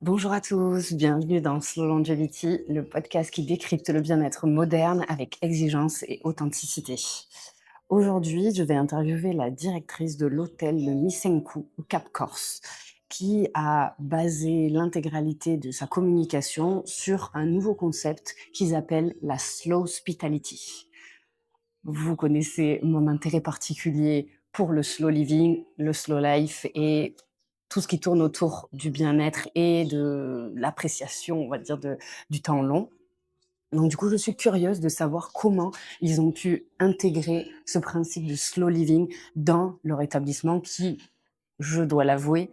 Bonjour à tous, bienvenue dans Slow Longevity, le podcast qui décrypte le bien-être moderne avec exigence et authenticité. Aujourd'hui, je vais interviewer la directrice de l'hôtel Le Missenkou au Cap Corse, qui a basé l'intégralité de sa communication sur un nouveau concept qu'ils appellent la slow hospitality. Vous connaissez mon intérêt particulier pour le slow living, le slow life et tout ce qui tourne autour du bien-être et de l'appréciation, on va dire, du temps long. Donc du coup, je suis curieuse de savoir comment ils ont pu intégrer ce principe de slow living dans leur établissement qui, je dois l'avouer,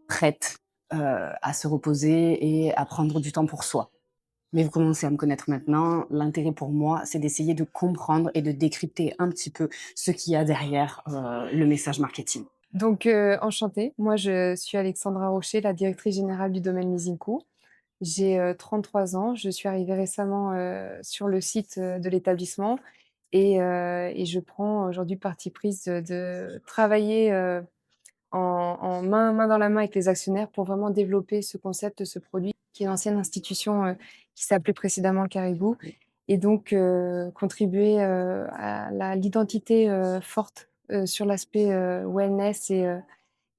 prête à se reposer et à prendre du temps pour soi. Mais vous commencez à me connaître maintenant. L'intérêt pour moi, c'est d'essayer de comprendre et de décrypter un petit peu ce qu'il y a derrière le message marketing. Enchantée. Moi, je suis Alexandra Rocher, la directrice générale du domaine Mizinkou. J'ai 33 ans. Je suis arrivée récemment sur le site de l'établissement et je prends aujourd'hui parti prise de travailler en main dans la main avec les actionnaires pour vraiment développer ce concept, ce produit qui est l'ancienne institution qui s'appelait précédemment le Caribou et donc contribuer à l'identité forte sur l'aspect wellness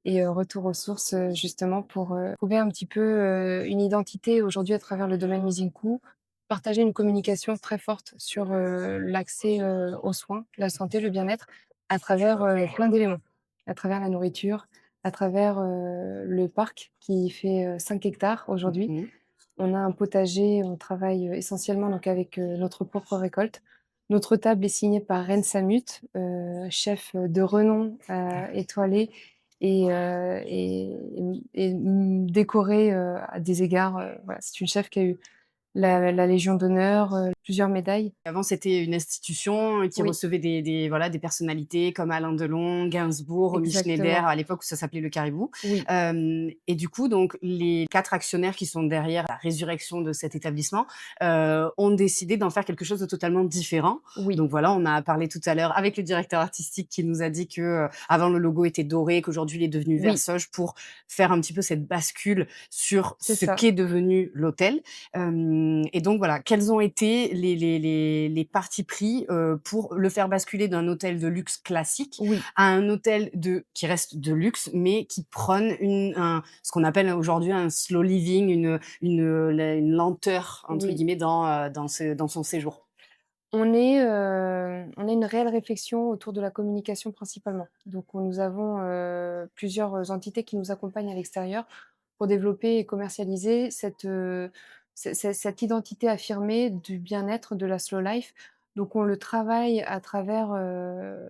et retour aux sources, justement pour, trouver un petit peu, une identité aujourd'hui à travers le domaine Mizinkou. Partager une communication très forte sur, l'accès, aux soins, la santé, le bien-être à travers, plein d'éléments. À travers la nourriture, à travers, le parc qui fait, 5 hectares aujourd'hui. Mhm. On a un potager, on travaille, essentiellement donc avec, notre propre récolte. Notre table est signée par Reine Samut, chef, de renom, étoilé et décorée, à des égards, voilà, c'est une chef qui a eu la Légion d'honneur, plusieurs médailles. Avant, c'était une institution qui Oui, recevait voilà, des personnalités comme Alain Delon, Gainsbourg, Romy Schneider, exactement. à l'époque où ça s'appelait le Caribou. Oui, Et du coup, donc, les 4 actionnaires qui sont derrière la résurrection de cet établissement, ont décidé d'en faire quelque chose de totalement différent. oui, Donc voilà, on a parlé tout à l'heure avec le directeur artistique qui nous a dit que, avant le logo était doré, qu'aujourd'hui il est devenu vert oui, sauge pour faire un petit peu cette bascule sur c'est ce ça. qu'est devenu l'hôtel. Et donc voilà, quels ont été les partis pris, pour le faire basculer d'un hôtel de luxe classique Oui. à un hôtel qui reste de luxe, mais qui prône ce qu'on appelle aujourd'hui un slow living, une «lenteur» entre Oui. guillemets dans son séjour. On a une réelle réflexion autour de la communication principalement. Donc nous avons, plusieurs entités qui nous accompagnent à l'extérieur pour développer et commercialiser cette identité affirmée du bien-être, de la slow life. Donc on le travaille à travers,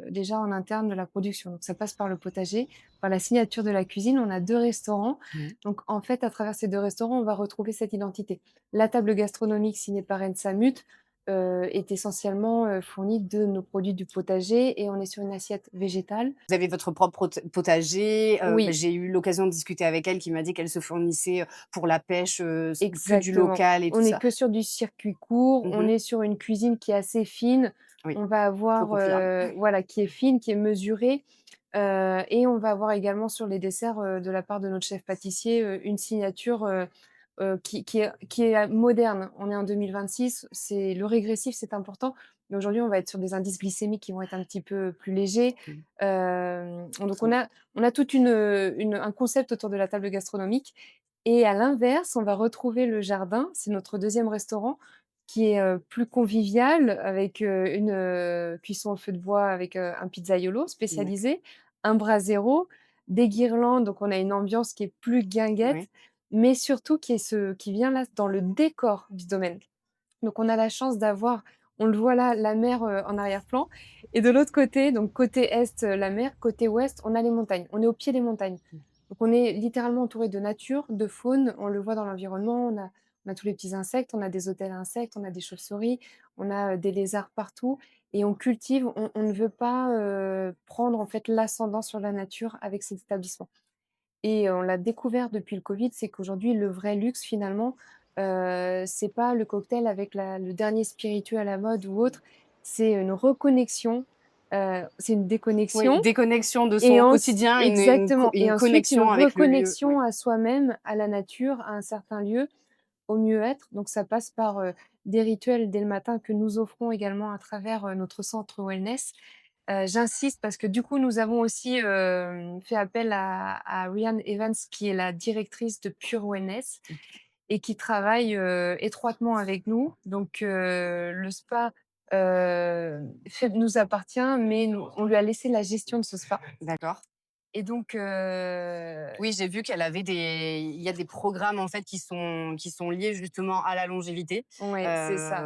déjà en interne de la production. Donc ça passe par le potager, par la signature de la cuisine. On a 2 restaurants. Mmh. Donc en fait, à travers ces 2 restaurants, on va retrouver cette identité. La table gastronomique signée par Reine Samut, est essentiellement, fournie de nos produits du potager et on est sur une assiette végétale. Vous avez votre propre potager, Oui, j'ai eu l'occasion de discuter avec elle qui m'a dit qu'elle se fournissait, pour la pêche, que du exactement. local et tout On est ça. que sur du circuit court, on Mmh. est sur une cuisine qui est assez fine. Oui, On va je avoir, confirme. voilà, qui est fine, qui est mesurée, et on va avoir également sur les desserts, de la part de notre chef pâtissier, une signature, qui est moderne. On est en 2026, c'est le régressif, c'est important, mais aujourd'hui, on va être sur des indices glycémiques qui vont être un petit peu plus légers. Mmh. Donc Trop on a toute un concept autour de la table gastronomique et à l'inverse, on va retrouver le jardin, c'est notre deuxième restaurant qui est, plus convivial avec, une, cuisson au feu de bois avec, un pizzaiolo d'accord. spécialisé, un brasero, des guirlandes, donc on a une ambiance qui est plus guinguette, Oui. mais surtout qui vient là dans le décor du domaine. Donc on a la chance d'avoir, on le voit là, la mer, en arrière-plan et de l'autre côté, donc côté est, la mer, côté ouest, on a les montagnes. On est au pied des montagnes. Donc on est littéralement entouré de nature, de faune, on le voit dans l'environnement, on a tous les petits insectes, on a des hôtels à insectes, on a des chauves-souris, on a, des lézards partout et on cultive, on ne veut pas, prendre en fait l'ascendant sur la nature avec cet établissement. Et on l'a découvert depuis le Covid, c'est qu'aujourd'hui, le vrai luxe finalement, c'est pas le cocktail avec le dernier spiritueux à la mode ou autre, c'est une reconnexion, C'est une Oui, déconnexion déconnexion de et son quotidien, exactement et une ensuite une connexion avec le lieu. Ouais, reconnexion à soi-même, à la nature, à un certain lieu, au mieux-être. Donc ça passe par, des rituels dès le matin que nous offrons également à travers, notre centre wellness. J'insiste parce que du coup, nous avons aussi, fait appel à Ryan Evans qui est la directrice de Pure Wellness et qui travaille, étroitement avec nous. Donc le spa, fait nous appartient, mais nous on lui a laissé la gestion de ce spa d'accord. et donc Oui, j'ai vu qu'elle avait il y a des programmes en fait qui sont liés justement à la longévité, ouais, c'est ça.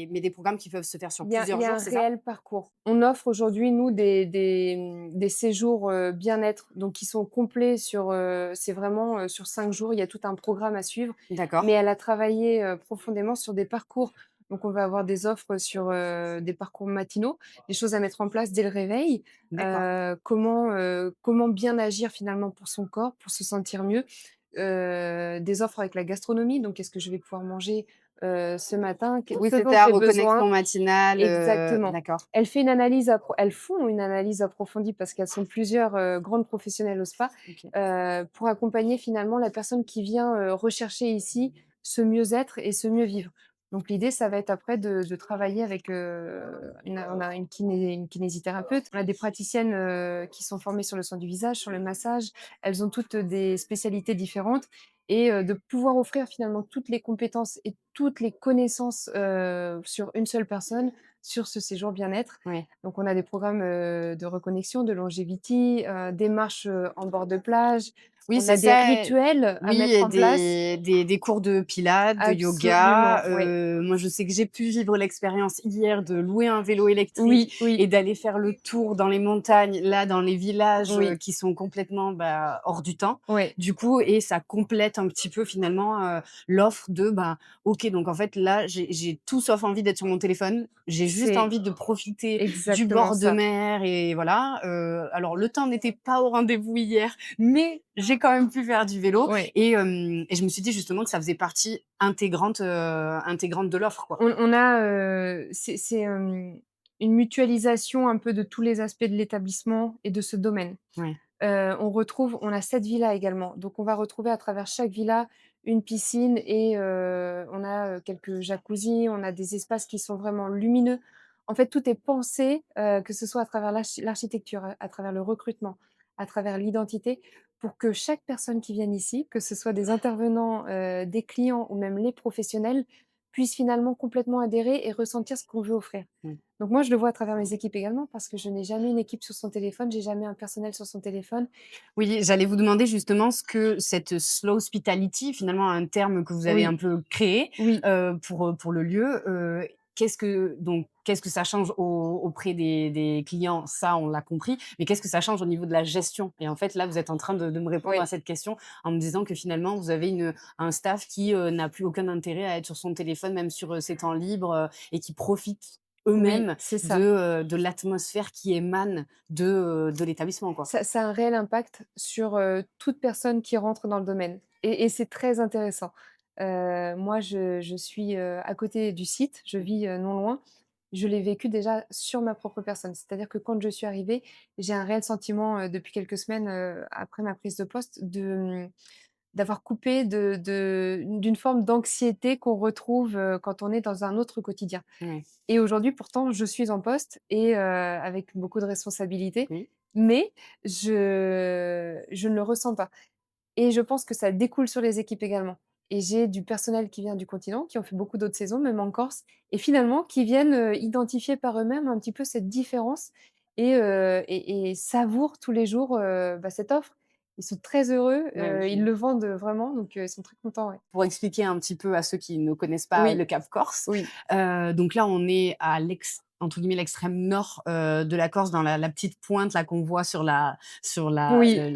mais des programmes qui peuvent se faire sur Il plusieurs y a jours, un c'est ça? réel parcours. On offre aujourd'hui, nous, des séjours, bien-être, donc qui sont complets sur, c'est vraiment, sur 5 jours, il y a tout un programme à suivre. Mais D'accord, elle a travaillé, profondément sur des parcours. Donc on va avoir des offres sur, des parcours matinaux, des choses à mettre en place dès le réveil, d'accord. comment bien agir finalement pour son corps, pour se sentir mieux. Des offres avec la gastronomie, donc qu'est-ce que je vais pouvoir manger, ce matin? Oui, Ce dont c'était à j'ai besoin. reconnexion matinale, Exactement. d'accord. Elles font une analyse approfondie parce qu'elles sont plusieurs, grandes professionnelles au spa, OK. pour accompagner finalement la personne qui vient, rechercher ici ce mieux-être et ce mieux vivre. Donc l'idée, ça va être après de travailler avec, on a une kinésithérapeute, on a des praticiennes, qui sont formées sur le soin du visage, sur le massage. Elles ont toutes des spécialités différentes et de pouvoir offrir finalement toutes les compétences et toutes les connaissances, sur une seule personne, sur ce séjour bien-être. Oui. Donc on a des programmes, de reconnexion, de longevity, des marches, en bord de plage. Oui, On c'est a des ça. rituels à Oui, mettre et en place. des cours de pilates, de yoga. Absolument, oui. Moi, je sais que j'ai pu vivre l'expérience hier de louer un vélo électrique Oui, oui, et d'aller faire le tour dans les montagnes, là, dans les villages, oui, qui sont complètement, bah, hors du temps. oui, Du coup et ça complète un petit peu finalement, l'offre de, bah, OK, donc en fait, là, j'ai tout sauf envie d'être sur mon téléphone. J'ai juste c'est envie de profiter du exactement bord de ça. mer et voilà. Alors le temps n'était pas au rendez-vous hier, mais j'ai quand même pu faire du vélo Oui. et je me suis dit justement que ça faisait partie intégrante de l'offre, quoi. On a, une mutualisation un peu de tous les aspects de l'établissement et de ce domaine. Ouais, On a 7 villas également, donc on va retrouver à travers chaque villa une piscine et on a, quelques jacuzzis, on a des espaces qui sont vraiment lumineux. En fait, tout est pensé, que ce soit à travers l'architecture, à travers le recrutement, à travers l'identité, pour que chaque personne qui vienne ici, que ce soit des intervenants, des clients ou même les professionnels, puissent finalement complètement adhérer et ressentir ce qu'on veut offrir. mmh. Donc moi, je le vois à travers mes équipes également parce que je n'ai jamais une équipe sur son téléphone, j'ai jamais un personnel sur son téléphone. Oui, j'allais vous demander justement ce que cette slow hospitality, finalement un terme que vous avez un Oui, peu créé, oui, pour le lieu, qu'est-ce que ça change auprès des clients? Ça, on l'a compris, mais qu'est-ce que ça change au niveau de la gestion? Et en fait, là, vous êtes en train de me répondre à oui, cette question en me disant que finalement, vous avez un staff qui, n'a plus aucun intérêt à être sur son téléphone, même sur, ses temps libres, et qui profitent oui, eux-mêmes c'est ça. de l'atmosphère qui émane de l'établissement, quoi. Ça a un réel impact sur, toute personne qui rentre dans le domaine et c'est très intéressant. Moi, je suis, à côté du site, je vis, non loin. Je l'ai vécu déjà sur ma propre personne. C'est-à-dire que quand je suis arrivée, j'ai un réel sentiment, depuis quelques semaines, après ma prise de poste d'avoir coupé d'une forme d'anxiété qu'on retrouve, quand on est dans un autre quotidien. Ouais. Et aujourd'hui, pourtant, je suis en poste et avec beaucoup de responsabilités, Oui. mais je ne le ressens pas et je pense que ça découle sur les équipes également et j'ai du personnel qui vient du continent, qui ont fait beaucoup d'autres saisons, même en Corse et finalement qui viennent, identifier par eux-mêmes un petit peu cette différence et savourent tous les jours, bah, cette offre. Ils sont très heureux, Bah, ils oui. le vendent, vraiment donc ils sont très contents, ouais. Pour expliquer un petit peu à ceux qui ne connaissent pas Oui, le Cap Corse, oui. donc là, on est à entre guillemets «l'extrême nord», de la Corse, dans la petite pointe là qu'on voit sur Oui, la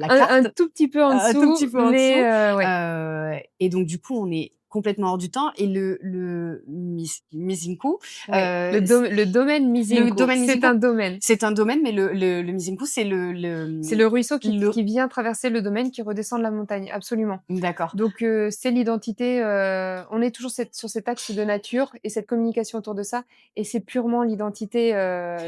un carte, tout petit peu en un tout petit dessous, peu en mais dessous, ouais. et donc du coup, on est complètement hors du temps et le Mizinku, Oui, c le domaine le Mizinko, domaine c'est Mizinku, un domaine. c'est un domaine, mais le Mizinku, c'est C'est le ruisseau le qui vient traverser le domaine, qui redescend de la montagne, absolument. d'accord. Donc c'est l'identité, on est toujours sur cet axe de nature et cette communication autour de ça et c'est purement l'identité. l'identité,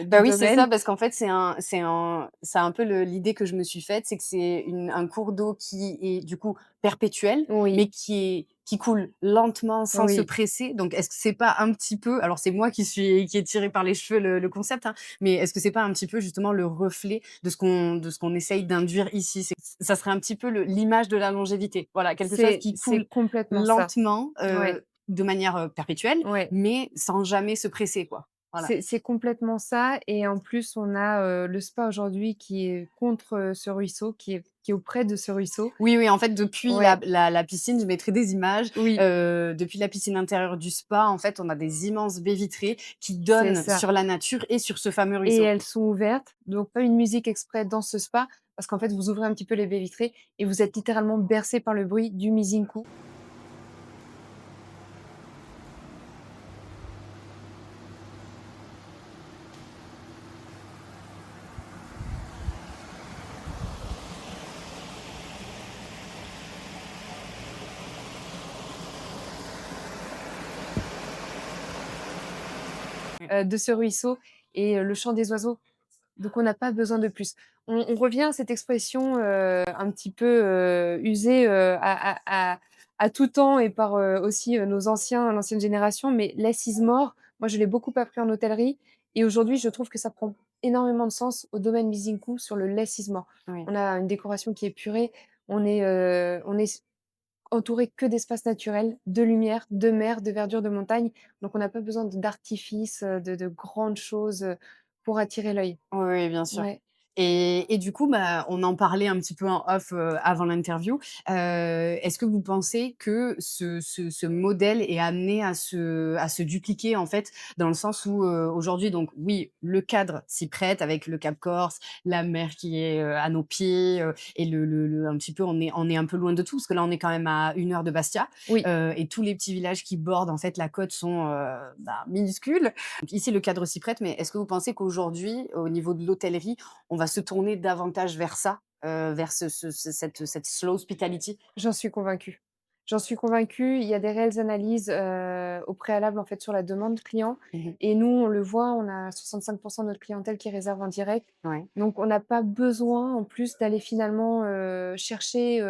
du Bah, oui, c'est ça, domaine. parce qu'en fait, c'est un peu l'idée que je me suis faite, c'est que c'est un cours d'eau qui est du coup perpétuel, Oui, mais qui coule lentement sans se oui, presser. Donc est-ce que c'est pas un petit peu, alors c'est moi qui est tirée par les cheveux le concept, hein, mais est-ce que c'est pas un petit peu justement le reflet de ce qu'on essaye d'induire ici? Ça serait un petit peu l'image de la longévité. Voilà, quelque chose qui c'est coule complètement ça. lentement, Ouais, de manière, perpétuelle, ouais. mais sans jamais se presser, quoi. Voilà. C'est complètement ça et en plus on a, le spa aujourd'hui qui est contre, ce ruisseau, qui est auprès de ce ruisseau. Oui, oui, en fait, depuis Ouais, la piscine, je mettrai des images, oui, depuis la piscine intérieure du spa, en fait, on a des immenses baies vitrées qui c'est donnent ça sur la nature et sur ce fameux et ruisseau. elles sont ouvertes, donc pas une musique exprès dans ce spa parce qu'en fait vous ouvrez un petit peu les baies vitrées et vous êtes littéralement bercé par le bruit du Mizinkou. Mmh. De ce ruisseau et le chant des oiseaux. Donc on n'a pas besoin de plus. On revient à cette expression, un petit peu, usée, à tout temps et par, aussi, nos anciens l'ancienne génération, mais less is more. Moi, je l'ai beaucoup appris en hôtellerie et aujourd'hui, je trouve que ça prend énormément de sens au domaine Mizinkou sur le less is more. Oui. On a une décoration qui est épurée, on est entouré que d'espaces naturels, de lumière, de mer, de verdure, de montagne, donc on n'a pas besoin d'artifices, de grandes choses, pour attirer l'œil. Oui, oui, bien sûr. Ouais. Et du coup, bah, on en parlait un petit peu en off, avant l'interview. Est-ce que vous pensez que ce modèle est amené à se dupliquer, en fait, dans le sens où, aujourd'hui, donc oui, le cadre s'y prête avec le Cap Corse, la mer qui est, à nos pieds, et le un petit peu on est un peu loin de tout, parce que là, on est quand même à 1 heure de Bastia, Oui, et tous les petits villages qui bordent, en fait, la côte sont, bah, minuscules. Donc ici, le cadre s'y prête, mais est-ce que vous pensez qu'aujourd'hui, au niveau de l'hôtellerie, on va se tourner davantage vers ça, vers cette slow hospitality? j'en suis convaincue. J'en suis convaincue, il y a des réelles analyses, au préalable, en fait, sur la demande client Mmh mh. et nous, on le voit, on a 65 de notre clientèle qui réserve en direct. Ouais, Donc on n'a pas besoin, en plus, d'aller finalement, chercher,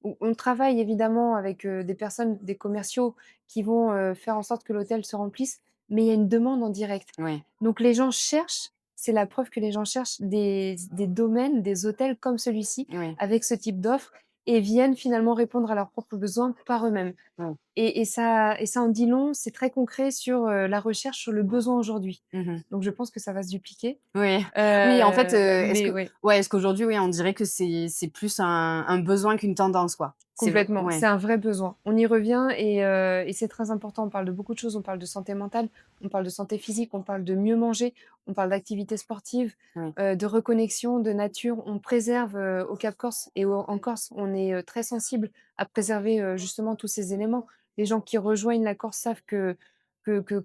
on travaille évidemment avec, des personnes, des commerciaux qui vont, faire en sorte que l'hôtel se remplisse, mais il y a une demande en direct. ouais, Donc les gens cherchent, c'est la preuve que les gens cherchent des domaines, des hôtels comme celui-ci, ouais, avec ce type d'offre et viennent finalement répondre à leurs propres besoins par eux-mêmes. ouais. Et ça en dit long, c'est très concret sur, la recherche sur le besoin aujourd'hui. Mmh mh. Donc je pense que ça va se dupliquer. Oui, oui, en fait, est-ce Mais que ouais, ouais, est-ce qu'aujourd'hui, oui, on dirait que c'est plus un besoin qu'une tendance, quoi? C'est v complètement, c'est ouais, un vrai besoin. On y revient et c'est très important. On parle de beaucoup de choses, on parle de santé mentale, on parle de santé physique, on parle de mieux manger, on parle d'activité sportive, ouais, de reconnexion, de nature. On préserve, au Cap Corse et en Corse, on est, très sensible à préserver, justement tous ces éléments. Les gens qui rejoignent la Corse savent que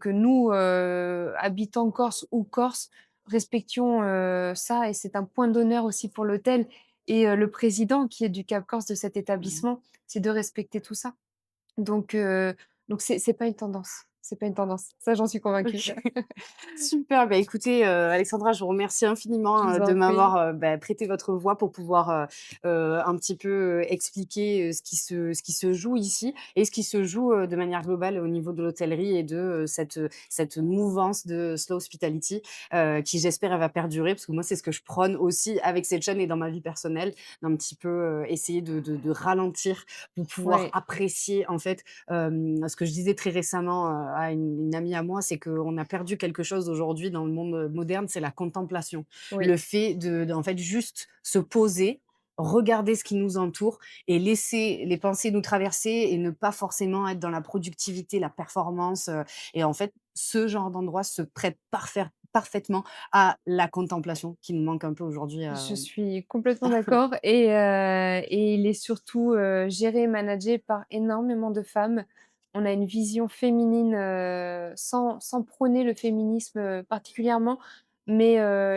nous, habitants corse ou corses, respections, ça et c'est un point d'honneur aussi pour l'hôtel et le président qui est du Cap Corse de cet mmh. établissement, c'est de respecter tout ça. Donc heu, donc c'est pas une tendance, c'est pas une tendance. Ça, j'en suis convaincue. OK. Super, bah, écoutez, Alexandra, je vous remercie Je infiniment, vous de en prie. m'avoir, bah, prêté votre voix pour pouvoir, un petit peu, expliquer, ce qui se joue ici et ce qui se joue, de manière globale au niveau de l'hôtellerie et de, cette mouvance de slow hospitality, qui j'espère elle va perdurer parce que moi c'est ce que je prône aussi avec cette chaîne et dans ma vie personnelle, d'un petit peu, essayer de ralentir pour pouvoir Ouais, apprécier en fait, ce que je disais très récemment, à une amie à moi, c'est qu'on a perdu quelque chose aujourd'hui dans le monde, moderne, c'est la contemplation. oui, Le fait en fait, juste se poser, regarder ce qui nous entoure et laisser les pensées nous traverser et ne pas forcément être dans la productivité, la performance, et en fait, ce genre d'endroit se prête parfaitement à la contemplation qui nous manque un peu aujourd'hui, je suis complètement d'accord et il est surtout, géré et managé par énormément de femmes. On a une vision féminine, sans prôner le féminisme, particulièrement, mais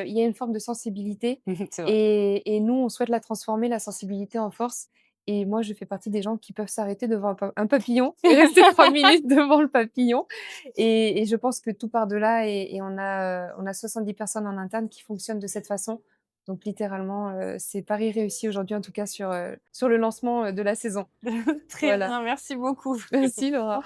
il y a une forme de sensibilité c'est vrai. et nous, on souhaite la transformer, la sensibilité en force et moi, je fais partie des gens qui peuvent s'arrêter devant un papillon et rester 3 minutes devant le papillon et je pense que tout part de là et on a 70 personnes en interne qui fonctionnent de cette façon. Donc littéralement, c'est pari réussi aujourd'hui, en tout cas sur le lancement, de la saison. Très Voilà. bien, merci beaucoup. Merci Laura.